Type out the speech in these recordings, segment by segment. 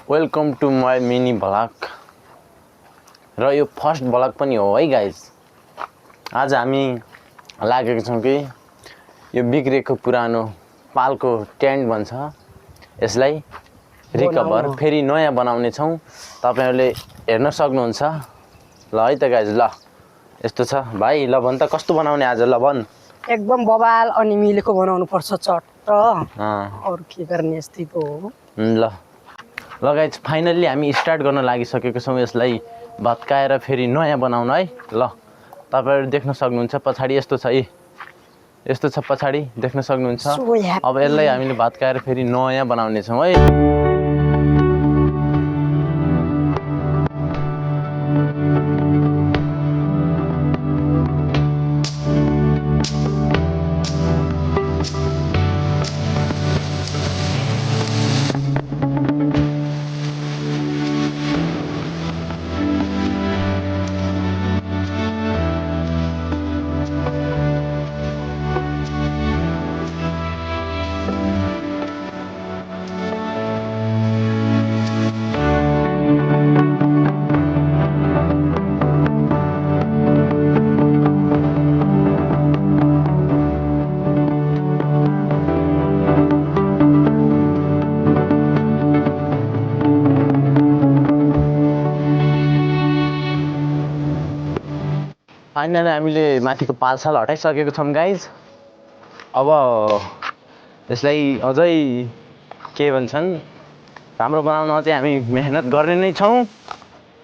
Welcome to my mini vlog र यो first vlog पनि हो है गाइज। आज हामी लागेको छौँ कि यो बिग्रेको पुरानो पालको टेन्ट भन्छ यसलाई रिकभर फेरि नयाँ बनाउने छौँ। तपाईहरुले हेर्न सक्नुहुन्छ ल है त गाइज। ल यस्तो छ भाइ। ल भन त कस्तो बनाउने आज। ल भन। एकदम बबाल अनि मिलेको बनाउनु पर्छ चट्ट। अरु के गर्ने यस्तै पो हो। ल गाइज फाइनल्ली हामी स्टार्ट गर्न लागिसकेको छौँ यसलाई भत्काएर फेरि नयाँ बनाउन है। ल तपाईहरु देख्न सक्नुहुन्छ पछाडी यस्तो छ है। यस्तो छ पछाडी देख्न सक्नुहुन्छ। अब यसलाई हामीले भत्काएर फेरि नयाँ बनाउने छौँ है। फाइनली हामीले माथिको पालसाल हटाइसकेको छौँ गाइज। अब यसलाई अझै के भन्छन् राम्रो बनाउन चाहिँ हामी मेहनत गर्ने नै छौँ।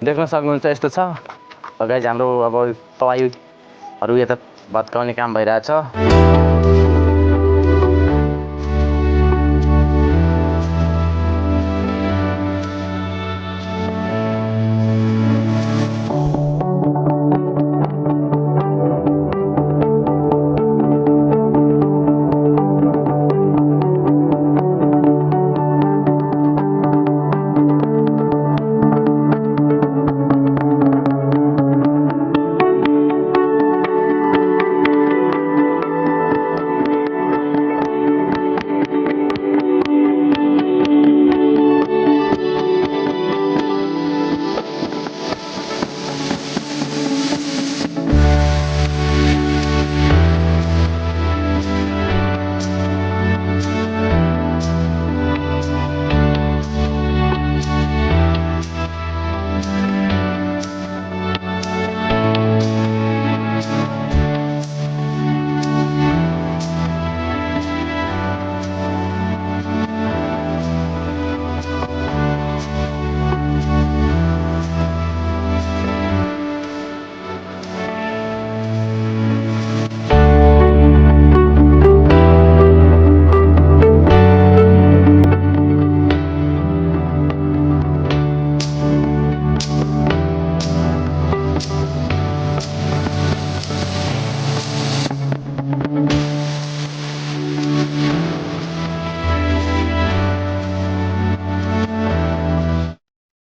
देख्न सक्नुहुन्छ यस्तो छ गाइज। हाम्रो अब तवाईहरू यता भत्काउने काम भइरहेछ।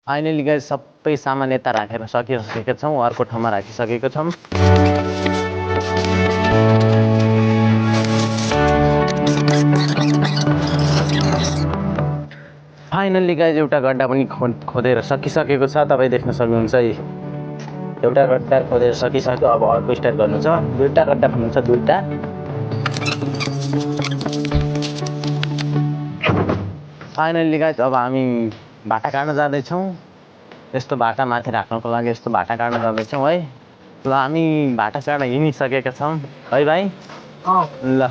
फाइनली गाइज सबै सामान यता राखेर सकिसकेका छौँ। अर्को ठाउँमा राखिसकेको छौँ। फाइनली गाइज एउटा गड्डा पनि खोदेर सकिसकेको छ। तपाईँ देख्न सक्नुहुन्छ है। एउटा गड्डा खोदेर सकिसक्यो। अब अर्को स्टार्ट गर्नु छ। दुईटा गड्डा खन्नु छ। दुईटा फाइनली गाइज अब हामी भाटा काट्न जाँदैछौँ। यस्तो भाटा माथि राख्नको लागि यस्तो भाटा काट्न जाँदैछौँ है। ल हामी भाटा काट्न हिँडिसकेका छौँ है भाइ। ल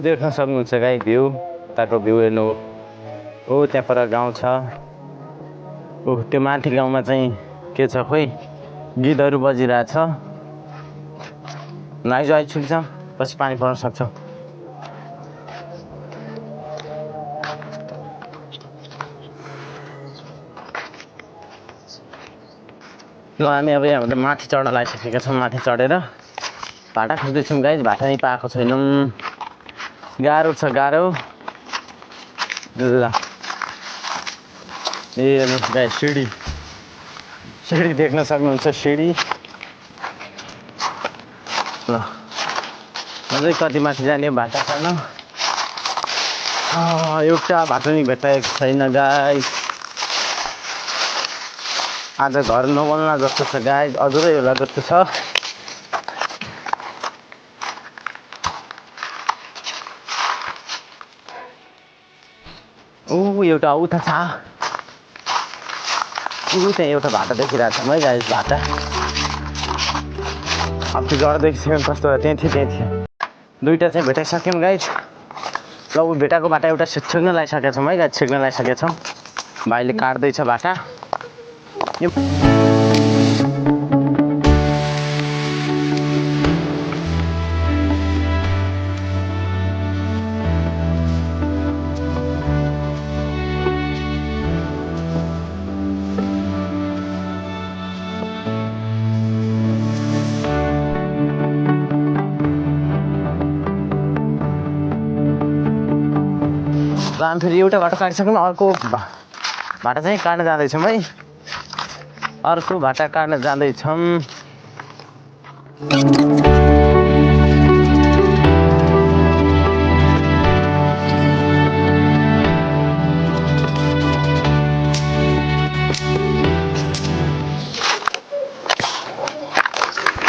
देख्न सक्नुहुन्छ गाई भ्यू। उताको भ्यू हेर्नु। ओ त्यहाँ पर गाउँ छ। ओ त्यो माथि गाउँमा चाहिँ के छ खोइ गीतहरू बजिरहेछ। नाइज आइ छुट्छ पछि पानी पर्न सक्छ। ल हामी अब यहाँ माथि चढ्न लागिसकेका छौँ। माथि चढेर भाटा खोज्दैछौँ गाइज। भाटा नै पाएको छैनौँ। गाह्रो छ गाह्रो। ल ए गाइज सिडी सिँढी देख्न सक्नुहुन्छ सिँढी ल अझै कति माथि जाने बाटा छैन एउटा बाटो नि भेटाएको छैन गाइस आज घर नबल्ला जस्तो छ गाइस अधुरै होला जस्तो छ एउटा उता छ त्यहाँ एउटा भाटा देखिरहेको छ है गाइस भाटा अब त्यो जग्गा देखिसक्यो कस्तो त्यहाँ थियो दुईवटा चाहिँ भेटाइसक्यौँ गाइस ल ऊ भेटाएको बाटा एउटा छिक्न लगाइसकेका छौँ है गाइस छिक्न लगाइसकेका छौँ भाइले काट्दैछ बाटा र हामी फेरि एउटा बाटो काटिसक्यौँ अर्को भाटा चाहिँ काट्न जाँदैछौँ है अर्को भाटा काट्न जाँदैछौँ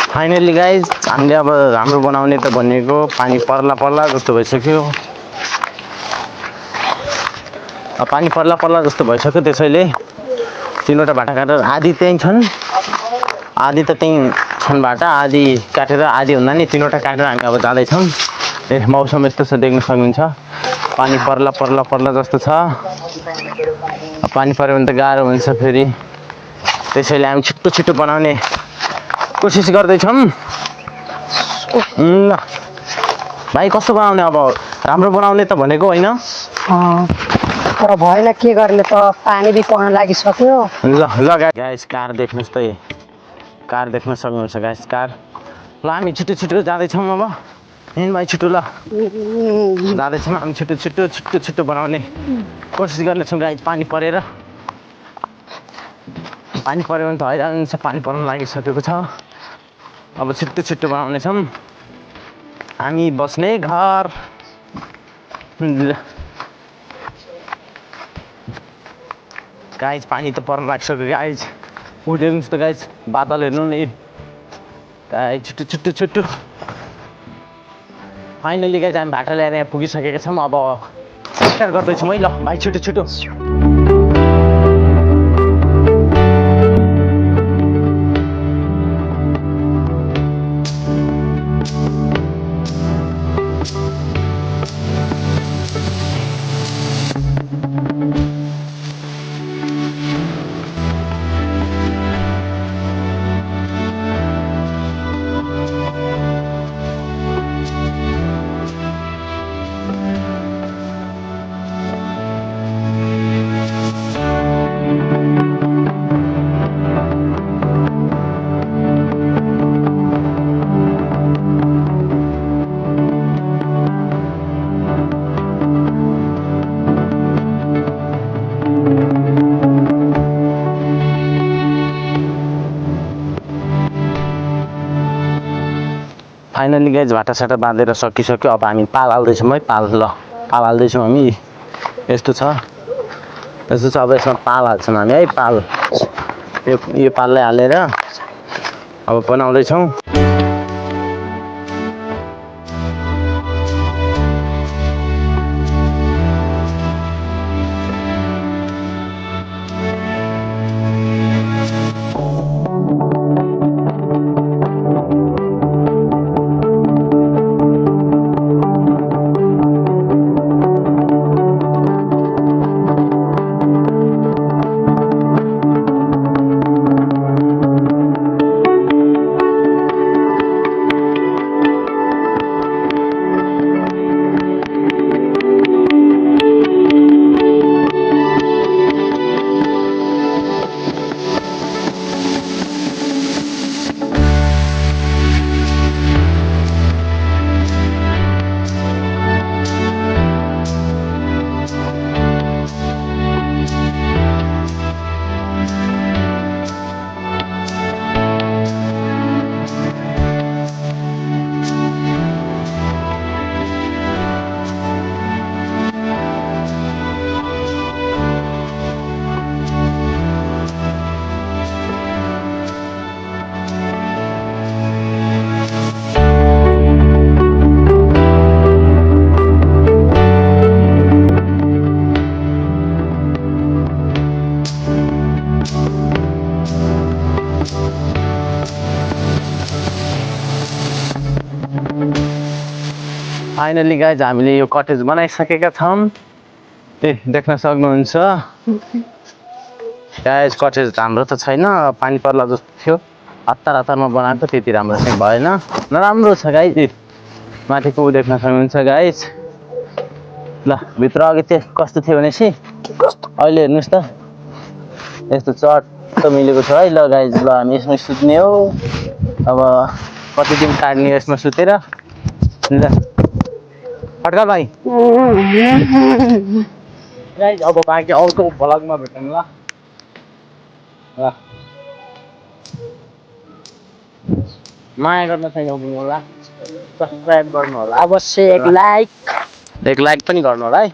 फाइनली गाइज हामीले अब हाम्रो बनाउने त भनेको पानी पर्ला जस्तो भइसक्यो पानी पर्ला जस्तो भइसक्यो त्यसैले तीनवटा भाटा काटेर आधी त्यहीँ छन् आधी त त्यहीँ छन् भाटा आधी काटेर आधी हुँदा नि तीनवटा काटेर हामी अब जाँदैछौँ मौसम यस्तो छ देख्न सक्नुहुन्छ पानी पर्ला जस्तो छ पानी पऱ्यो भने त गाह्रो हुन्छ फेरि त्यसैले हामी छिट्टो बनाउने कोसिस गर्दैछौँ ल भाइ कस्तो बनाउने अब राम्रो बनाउने त भनेको होइन तर भएन के गर्ने त पानी भी पर्न लागिसक्यो ल गाइस कार देख्नुहोस् त कार देख्न सक्नुहुन्छ गाइस कार ल हामी छिटो जाँदैछौँ अब हिँड भाइ छिटो ल जाँदैछौँ हामी छिटो बनाउने कोसिस गर्नेछौँ गाइस पानी पऱ्यो भने त हैरान हुन्छ पानी पर्न लागिसकेको छ अब छिटो बनाउनेछौँ हामी बस्ने घर गाइस पानी त पर्न लागिसक्यो गाइस उठ्नुहोस् त गाइस बादल हेर्नु नि गाइस छिटो फाइनली गाइस हामी भाटा ल्याएर यहाँ पुगिसकेका छौँ अब स्टार्ट गर्दैछौँ है ल भाइ छिटो फाइनली गाइस भाटासाटा बाँधेर सकिसक्यो अब हामी पाल हाल्दैछौँ है पाल हाल्दैछौँ हामी यस्तो छ अब यसमा पाल हाल्छौँ हामी है पाल यो पाललाई हालेर अब बनाउँदैछौँ फाइनली गाइज हामीले यो कटेज बनाइसकेका छौँ। देख्न सक्नुहुन्छ गाइज कटेज राम्रो त छैन, पानी पर्ला जस्तो थियो। हतार हतारमा बनाएको, त्यति राम्रो चाहिँ भएन, नराम्रो छ गाइज। माथिको ऊ देख्न सक्नुहुन्छ गाइज। ल भित्र अघि त्यो कस्तो थियो भनेपछि अहिले हेर्नुहोस् त यस्तो चट्ट मिलेको छ है। ल गाइज ल हामी यसमा सुत्ने हो। अब कति दिन काट्ने यसमा सुतेर। ल फड्का भाइ गाइज अब बाँकी अर्को भ्लगमा भेटौँ ल। ल माया गर्न चाहिँ नभुल्नु होला, सब्सक्राइब गर्नु होला, अवश्य एक लाइक एक लाइक पनि गर्नु होला है।